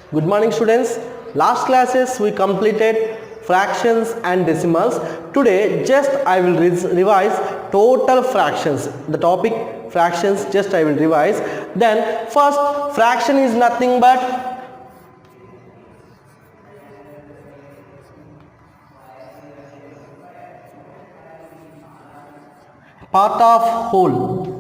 Good morning students. Last classes we completed fractions and decimals. Today just I will revise total fractions. The topic fractions just I will revise. Then first, fraction is nothing but part of whole.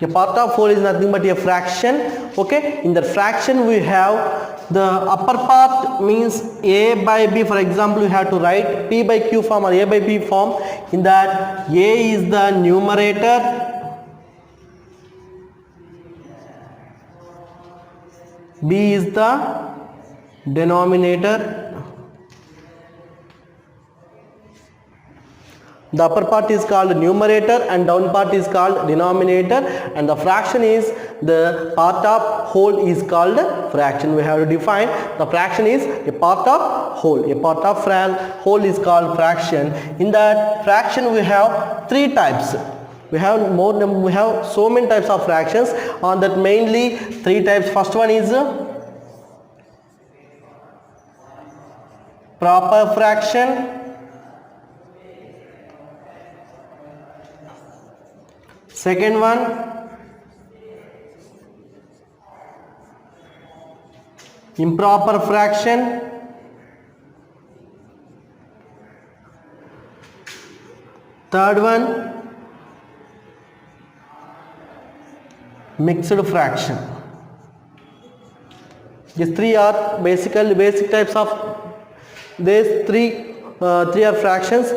A part of whole is nothing but a fraction. Okay, in the fraction we have the upper part means a by b. For example, you have to write p by q form or a by b form. In that, a is the numerator, b is the denominator. The upper part is called numerator and down part is called denominator, and the fraction is the part of whole is called fraction. We have to define the fraction is a part of whole. A part of whole is called fraction. In that fraction we have three types. We have so many types of fractions. On that mainly three types. First one is proper fraction. Second one, improper fraction. Third one, mixed fraction. These three are basic types of these three are fractions.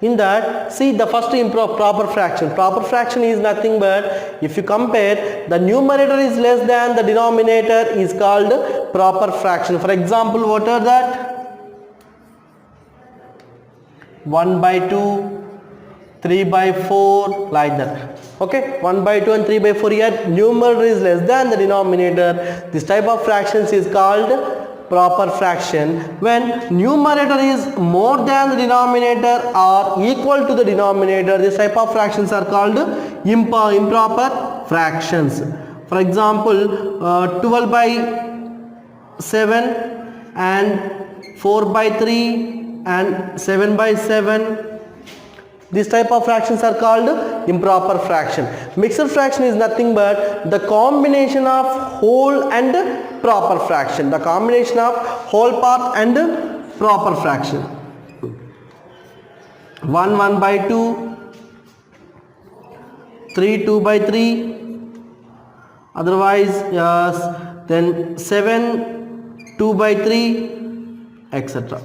In that, see the first proper fraction. Proper fraction is nothing but if you compare the numerator is less than the denominator is called proper fraction. For example, what are that? 1 by 2, 3 by 4, like that. Okay, 1 by 2 and 3 by 4 here, numerator is less than the denominator. This type of fractions is called proper fraction. When numerator is more than the denominator or equal to the denominator, this type of fractions are called improper fractions. For example, 12 by 7 and 4 by 3 and 7 by 7. This type of fractions are called improper fraction. Mixed fraction is nothing but the combination of whole and proper fraction. The combination of whole part and proper fraction. 1 by 2, 3 2 by 3. Otherwise, then 7 2 by 3, etc.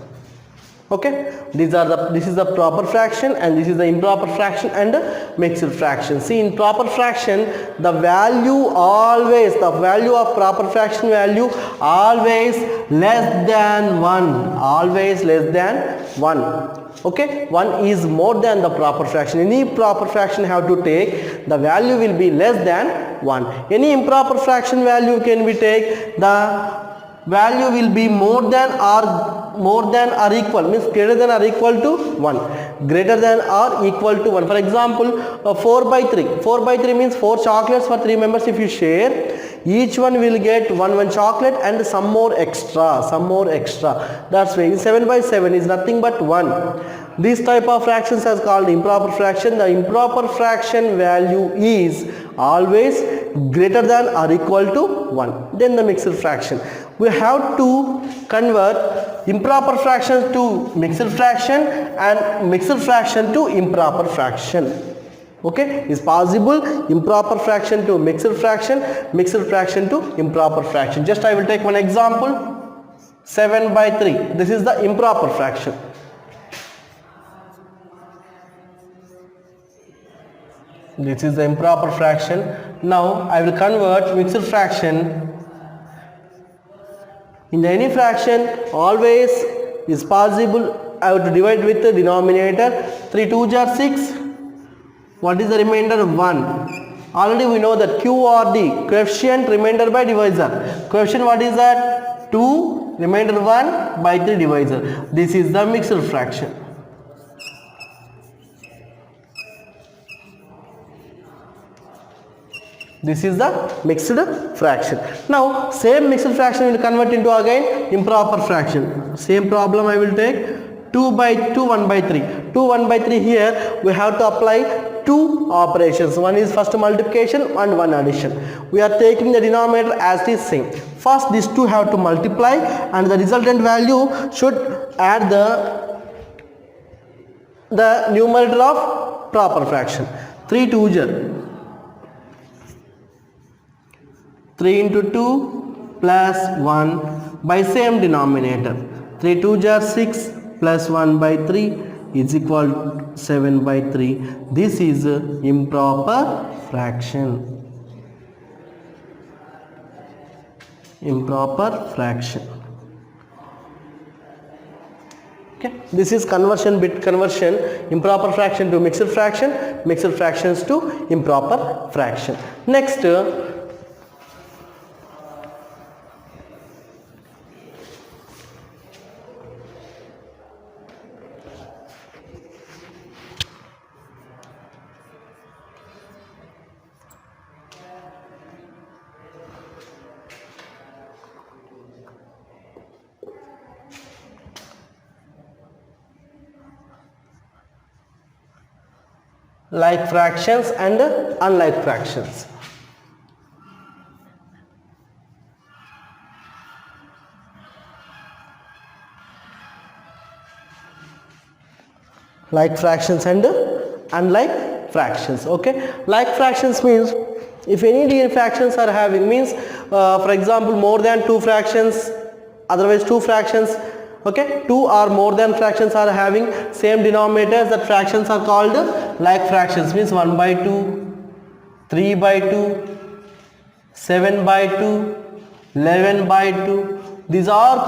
Okay, this is the proper fraction and this is the improper fraction and mixed fraction. See, in proper fraction the value of proper fraction value always less than 1, always less than 1. Okay, 1 is more than the proper fraction. Any proper fraction have to take the value will be less than 1. Any improper fraction value can be take the value will be more than or equal, means greater than or equal to 1, greater than or equal to 1. For example, 4 by 3. 4 by 3 means 4 chocolates for 3 members. If you share, each one will get one chocolate and some more extra. That's why 7 by 7 is nothing but 1. This type of fractions is called improper fraction. The improper fraction value is always greater than or equal to 1. Then the mixed fraction. We have to convert improper fraction to mixed fraction and mixed fraction to improper fraction. Okay, is possible improper fraction to mixed fraction to improper fraction. Just I will take one example. 7 by 3. This is the improper fraction. This is the improper fraction. Now I will convert mixed fraction. In any fraction always is possible I have to divide with the denominator. 3 2s are 6. What is the remainder? 1. Already we know that QRD, coefficient remainder by divisor. Coefficient what is that? 2, remainder 1 by 3 divisor. This is the mixed fraction. This is the mixed fraction. Now same mixed fraction will convert into again improper fraction. Same problem I will take 2 by 2 1 by 3. 2 1 by 3 here we have to apply two operations. One is first multiplication and one addition. We are taking the denominator as it is same. First these two have to multiply and the resultant value should add the numerator of proper fraction. 3 2 3 into 2 plus 1 by same denominator. 3 2 6 plus 1 by 3 is equal to 7 by 3. This is improper fraction. Improper fraction. Okay, this is conversion, bit conversion, improper fraction to mixed fraction, mixed fractions to improper fraction. Next, like fractions and unlike fractions. Like fractions and unlike fractions. Okay, like fractions means if any fractions are having means for example more than two fractions, otherwise two fractions. Okay, two or more than fractions are having same denominators, that fractions are called like fractions. Means 1 by 2, 3 by 2, 7 by 2, 11 by 2. These all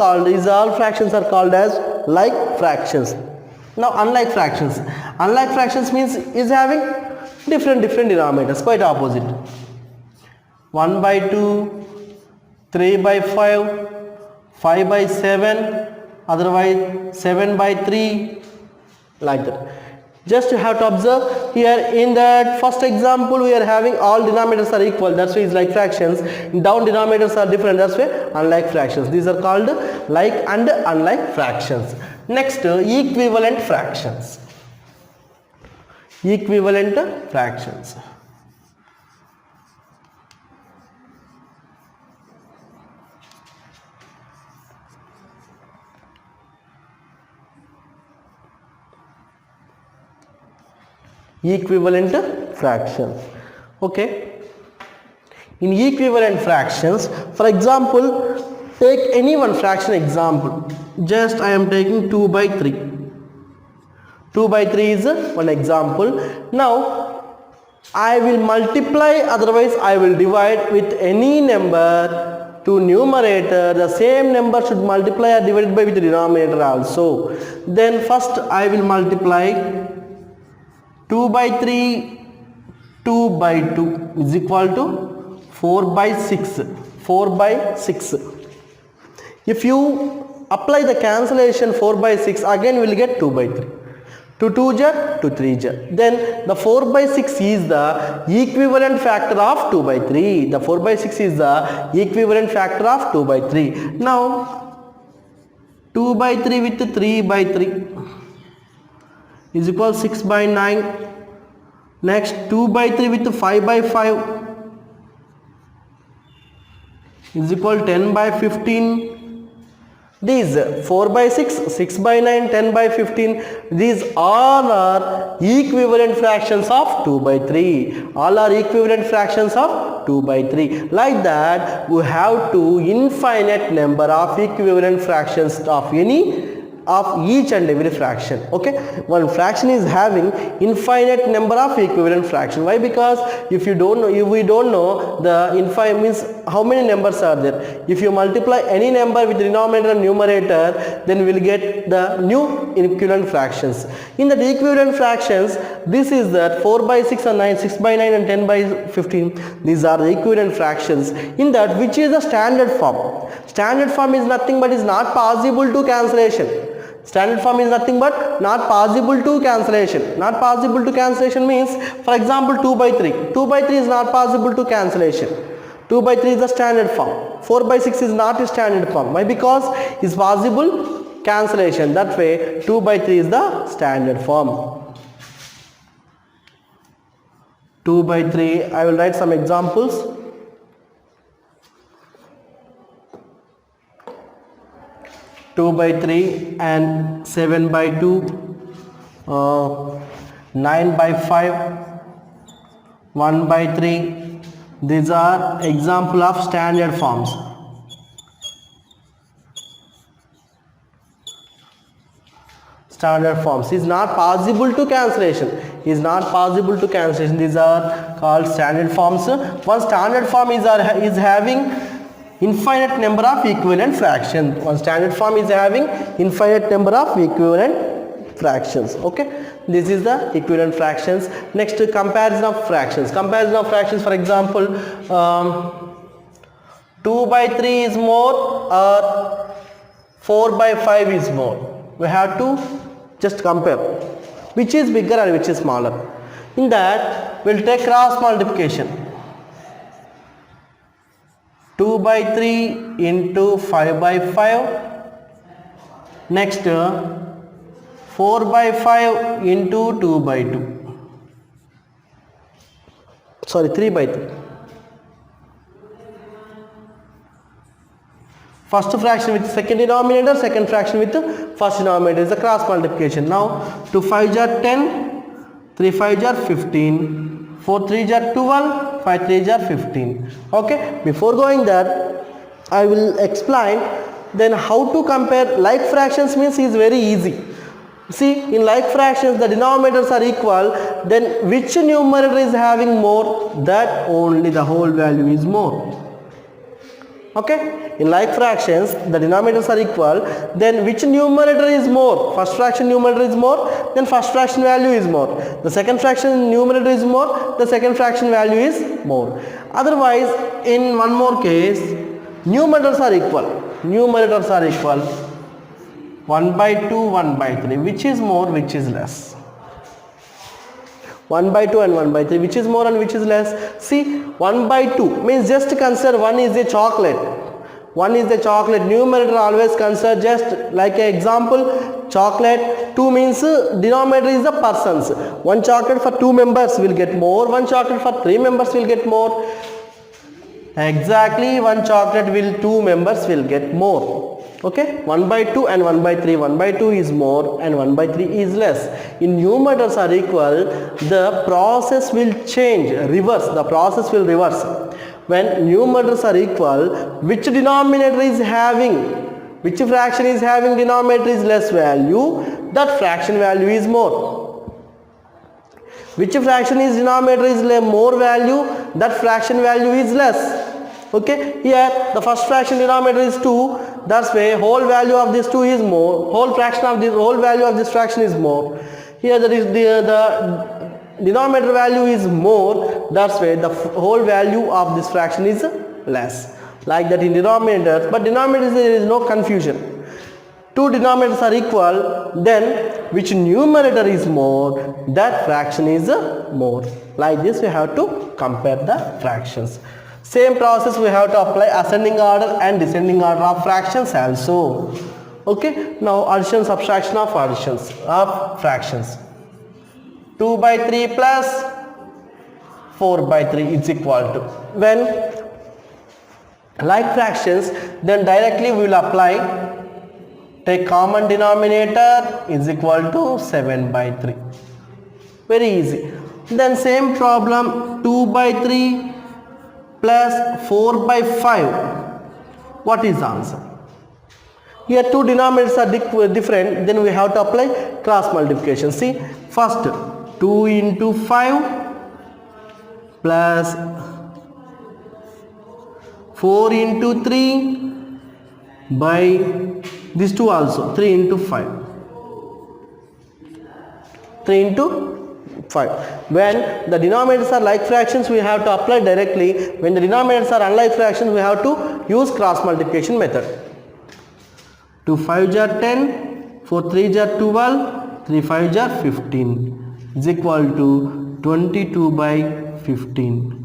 fractions are called as like fractions. Now unlike fractions. Unlike fractions means is having different denominators, quite opposite. 1 by 2, 3 by 5, 5 by 7, otherwise 7 by 3, like that. Just you have to observe here in that first example we are having all denominators are equal, that's why it's like fractions. Down denominators are different, that's why unlike fractions. These are called like and unlike fractions. Next, equivalent fractions. Equivalent fractions. Equivalent fractions. Okay, in equivalent fractions, for example, take any one fraction example. Just I am taking 2 by 3. 2 by 3 is one example. Now I will multiply, otherwise I will divide with any number to numerator. The same number should multiply or divided by with the denominator also. Then first I will multiply 2 by 3, 2 by 2 is equal to 4 by 6. 4 by 6. If you apply the cancellation 4 by 6, again we will get 2 by 3. 2 2 jar, 2 3 jar. Then the 4 by 6 is the equivalent factor of 2 by 3. The 4 by 6 is the equivalent factor of 2 by 3. Now 2 by 3 with 3 by 3 is equal 6 by 9. Next 2 by 3 with 5 by 5 is equal 10 by 15. These 4 by 6, 6 by 9, 10 by 15, these all are equivalent fractions of 2 by 3. All are equivalent fractions of 2 by 3. Like that, we have to infinite number of equivalent fractions of each and every fraction. Okay, one fraction is having infinite number of equivalent fraction. Why? Because if we don't know the infinite means how many numbers are there. If you multiply any number with denominator and numerator, then we will get the new equivalent fractions. In the equivalent fractions, this is that 4 by 6 and 9, 6 by 9 and 10 by 15. These are the equivalent fractions. In that, which is the standard form? Standard form is nothing but is not possible to cancellation. Standard form is nothing but not possible to cancellation. Not possible to cancellation means, for example, 2 by 3. 2 by 3 is not possible to cancellation. 2 by 3 is the standard form. 4 by 6 is not a standard form. Why? Because it's possible cancellation. That way 2 by 3 is the standard form. 2 by 3, I will write some examples. 2 by 3 and 7 by 2, 9 by 5, 1 by 3. These are example of standard forms. Standard forms is not possible to cancellation. Is not possible to cancellation. These are called standard forms. One standard form is having infinite number of equivalent fractions. One standard form is having infinite number of equivalent fractions. Okay, this is the equivalent fractions. Next, comparison of fractions. Comparison of fractions, for example, 2 by 3 is more or 4 by 5 is more. We have to just compare which is bigger and which is smaller. In that, we'll take cross multiplication. 2 by 3 into 5 by 5. Next, 4 by 5 into 2 by 2. Sorry, 3 by 3. First fraction with second denominator, second fraction with first denominator is the cross multiplication. Now 2 5 are 10, 3 5 are 15, 4 3 are 12, 5 3 are 15. Okay, before going there, I will explain then how to compare like fractions. Means is very easy. See, in like fractions the denominators are equal, then which numerator is having more, that only the whole value is more. Okay, in like fractions the denominators are equal, then which numerator is more? First fraction numerator is more, then first fraction value is more. The second fraction numerator is more, the second fraction value is more. Otherwise, in one more case, numerators are equal. Numerators are equal 1 by 2, 1 by 3. Which is more, which is less? 1 by 2 and 1 by 3, which is more and which is less? See, 1 by 2 means just consider 1 is a chocolate. 1 is the chocolate. Numerator always consider just like an example, chocolate. 2 means denominator is the persons. 1 chocolate for 2 members will get more. 1 chocolate for 3 members will get more. Exactly, 1 chocolate will 2 members will get more. Okay, 1 by 2 and 1 by 3. 1 by 2 is more and 1 by 3 is less. In numerators are equal, the process will change, reverse. The process will reverse. When numerators are equal, which denominator is having, which fraction is having denominator is less value, that fraction value is more. Which fraction is denominator is more value, that fraction value is less. Okay, here the first fraction denominator is 2, that's why whole value of this 2 is more, whole value of this fraction is more. Here that is the denominator value is more, that's why the whole value of this fraction is less. Like that in denominators, but denominators there is no confusion. 2 denominators are equal, then which numerator is more, that fraction is more. Like this we have to compare the fractions. Same process we have to apply ascending order and descending order of fractions also. Okay, now addition, subtraction of additions of fractions. 2 by 3 plus 4 by 3 is equal to, when like fractions, then directly we will apply, take common denominator is equal to 7 by 3. Very easy. Then same problem, 2 by 3 plus 4 by 5. What is the answer? Here two denominators are different, then we have to apply cross multiplication. See, first 2 into 5 plus 4 into 3 by these two also, 3 into 5. 3 into 5. When the denominators are like fractions, we have to apply directly. When the denominators are unlike fractions, we have to use cross multiplication method. 2 5 are 10, 4 3 are 12, 3 5 are 15 is equal to 22 by 15.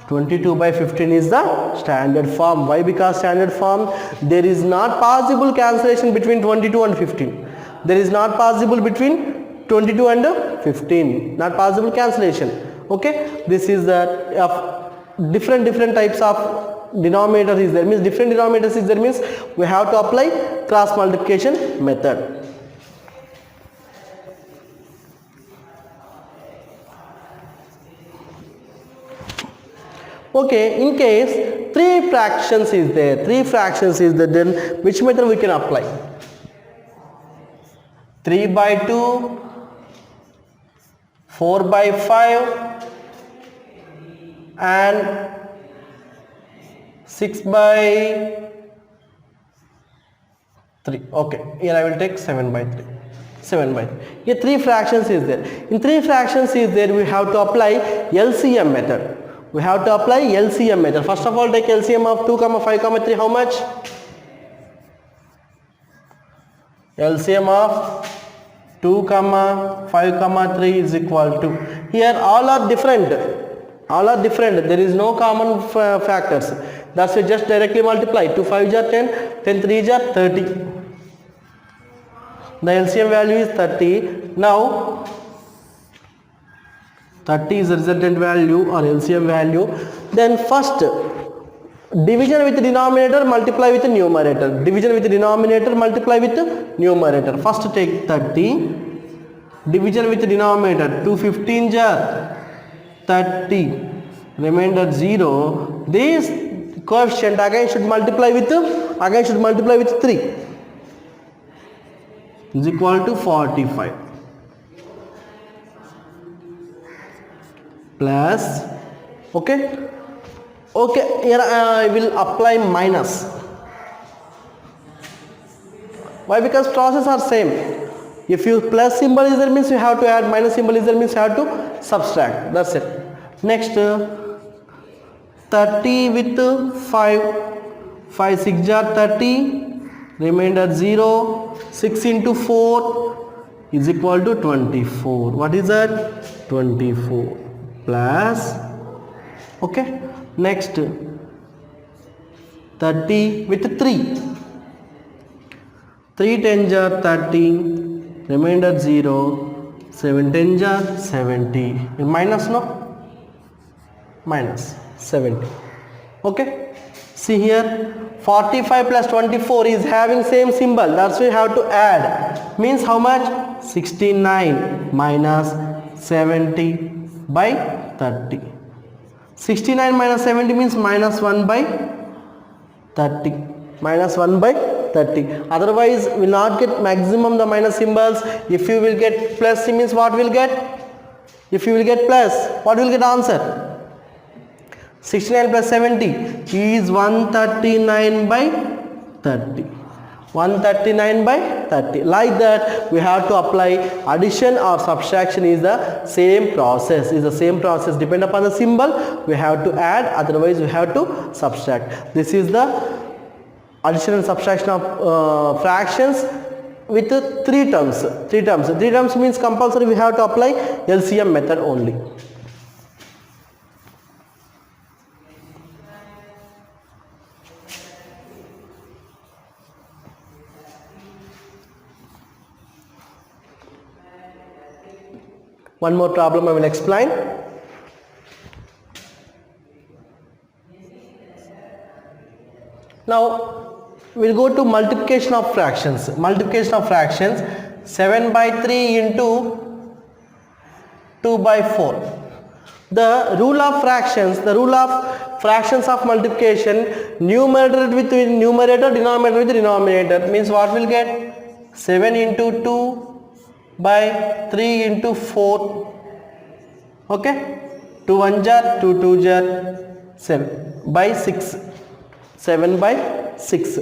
22 by 15 is the standard form. Why? Because standard form, there is not possible cancellation between 22 and 15. There is not possible between 22 and 15. Not possible cancellation. Okay. This is the different types of denominator is there. Means different denominators is there. Means we have to apply cross multiplication method. Okay, in case 3 fractions is there, then which method we can apply? 3 by 2, 4 by 5 and 6 by 3. Okay, here I will take 7 by 3. 7 by 3. Here 3 fractions is there. In 3 fractions is there, we have to apply LCM method. We have to apply LCM method. First of all, take LCM of 2, 5, 3. How much? LCM of 2, 5, 3 is equal to. Here all are different. All are different. There is no common factors. That's why just directly multiply. 2 5 are 10, 10 3 are 30. The LCM value is 30. Now 30 is the resultant value or LCM value. Then first division with the denominator, multiply with the numerator. Division with the denominator, multiply with the numerator. First take 30. Division with the denominator. 2 15 are 30. Remainder 0. This coefficient again should multiply with 3. Is equal to 45. Plus, okay, here I will apply minus. Why? Because process are same. If you plus symbol is there, means you have to add, minus symbol is there, means you have to subtract. That's it. Next 30 with 5, 5 6 are 30, remainder 0, 6 into 4 is equal to 24. What is that? 24. Plus, okay, next 30 with 3, 3 10s are 30, remainder 0, 7 10s are 70. Minus, no? Minus 70. Okay, see here 45 plus 24 is having same symbol. That's why you have to add. Means how much? 69 minus 70 by 30. 69 minus 70 means minus 1 by 30. Minus 1 by 30. Otherwise will not get maximum the minus symbols. If you will get plus, means what will get? If you will get plus, what will get answer? 69 plus 70 is 139 by 30. 139 by 30. Like that we have to apply addition or subtraction is the same process. Depend upon the symbol we have to add, otherwise we have to subtract. This is the addition and subtraction of fractions with 3 terms. 3 terms means compulsory we have to apply LCM method only. One more problem I will explain. Now we'll go to multiplication of fractions. 7 by 3 into 2 by 4. The rule of fractions of multiplication, numerator with numerator, denominator with denominator, means what will get? 7 into 2 by 3 into 4. Okay, 2 1s are 2 2s are 7 by 6. 7 by 6.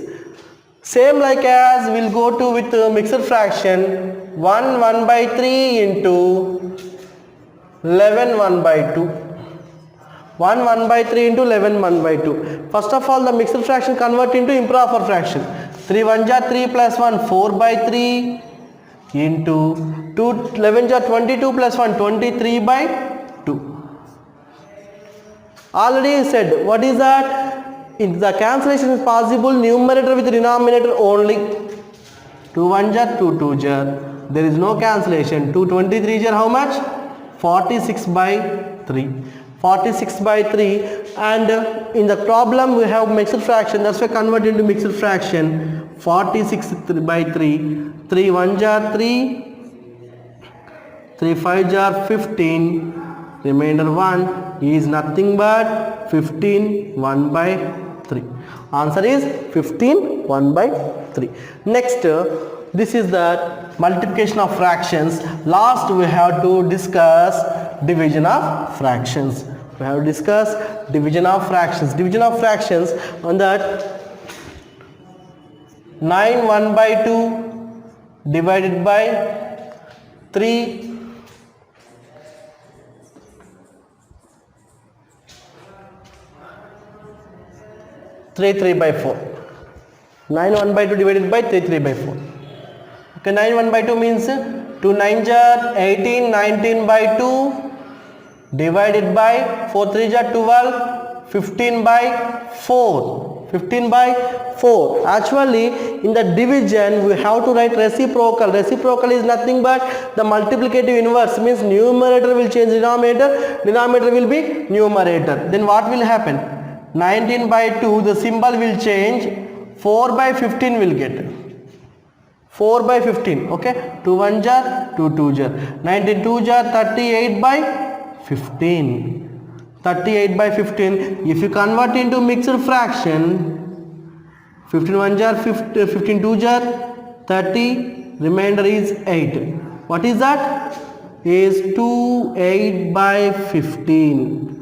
Same like as we'll go to with mixed fraction, 1 1 by 3 into 11 1 by 2. 1 1 by 3 into 11 1 by 2. First of all, the mixed fraction convert into improper fraction. 3 1 jar 3 plus 1 4 by 3 into 2 11 jar 22 plus 1 23 by 2. Already said, what is that? In the cancellation is possible numerator with denominator only. 2 1 jar 2 2 jar. There is no cancellation. 2 23 jar how much? 46 by 3. 46 by 3, and in the problem we have mixed fraction, that's why convert into mixed fraction. 46 by 3, 3 1 jar 3, 3 5 jar 15, remainder 1 is nothing but 15 1 by 3. Answer is 15 1 by 3. Next, this is the multiplication of fractions. Last we have to discuss division of fractions. We have discussed division of fractions. Division of fractions on that 9 1 by 2 divided by 3 3 by 4. 9 1 by 2 divided by 3 by 4. Okay, 9 1 by 2 means 2 9 jar 18, 19 by 2 divided by 4 3 jar 12, 15 by 4. 15 by 4. Actually, in the division we have to write reciprocal. Reciprocal is nothing but the multiplicative inverse, means numerator will change denominator, denominator will be numerator. Then what will happen? 19 by 2, the symbol will change, 4 by 15 will get. 4 by 15, okay, 2 1 jar 2 2 jar, 19 2 jar 38 by 15. 38 by 15. If you convert into mixed fraction, 15 1 jar 15 2 jar 30, remainder is 8. What is that? Is 2 8 by 15.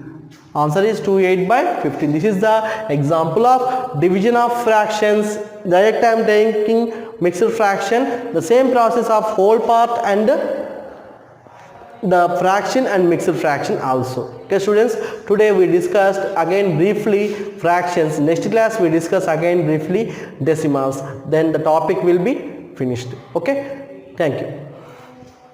Answer is 2 8 by 15. This is the example of division of fractions. Direct I am taking mixed fraction, the same process of whole part and the fraction and mixed fraction also. Okay students, today we discussed again briefly fractions. Next class we discuss again briefly decimals. Then the topic will be finished. Okay, thank you.